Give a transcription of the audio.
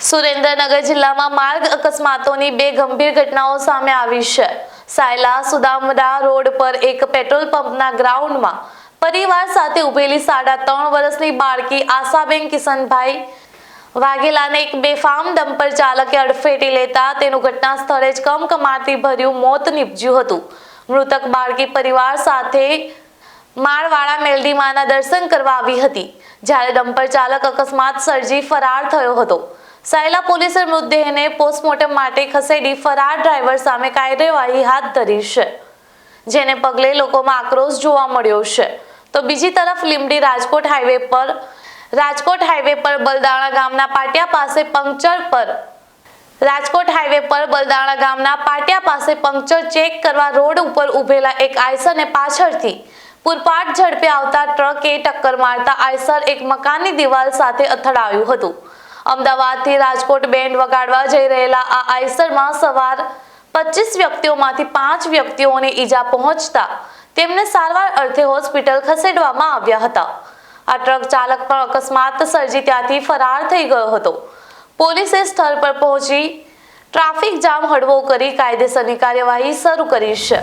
સુરેન્દ્રનગર જિલ્લામાં માર્ગ અકસ્માતોની બે ગંભીર ઘટનાઓ સામે આવી છે। સાયલા સુદામડા રોડ પર એક પેટ્રોલ પંપના ગ્રાઉન્ડમાં પરિવાર સાથે ઉભેલી 3.5 વર્ષની બાળકી આશાબેન કિશનભાઈ વાઘેલાને એક બેફામ ડમ્પર ચાલકે અડફેટી લેતા તેનું ઘટના સ્થળે જ કમકમાટી ભર્યું મોત નીપજ્યું હતું। મૃતક બાળકી પરિવાર સાથે માળવાડા મેલડીમાના દર્શન કરવા આવી હતી, જ્યારે ડમ્પર ચાલક અકસ્માત સર્જી ફરાર થયો હતો। સાયલા પોલીસે મૃતદેહને પોસ્ટમોર્ટમ માટે ખસેડી ફરાર ડ્રાઈવર સામે કાર્યવાહી હાથ ધરી છે, જેને પગલે લોકોમાં આક્રોશ જોવા મળ્યો છે। તો બીજી તરફ લીંબડી રાજકોટ હાઈવે પર બલદાણા ગામના પાટિયા પાસે પંક્ચર ચેક કરવા રોડ ઉપર ઉભેલા એક આઈસરને પાછળથી પૂરપાટ ઝડપે આવતા ટ્રકે ટક્કર મારતા આઈસર એક મકાનની દિવાલ સાથે અથડાયું હતું। અમદાવાદથી રાજકોટ બેન્ડ વગાડવા જઈ રહેલા આ આઈસરમાં સવાર 25 વ્યક્તિઓમાંથી 5 વ્યક્તિઓને ઈજા પહોંચતા તેમને સારવાર અર્થે હોસ્પિટલ ખસેડવામાં આવ્યા હતા। આ ટ્રક ચાલક પણ અકસ્માત સર્જી ત્યાંથી ફરાર થઈ ગયો હતો। પોલીસે સ્થળ પર પહોંચી ટ્રાફિક જામ હળવો કરી કાયદેસરની કાર્યવાહી શરૂ કરી છે।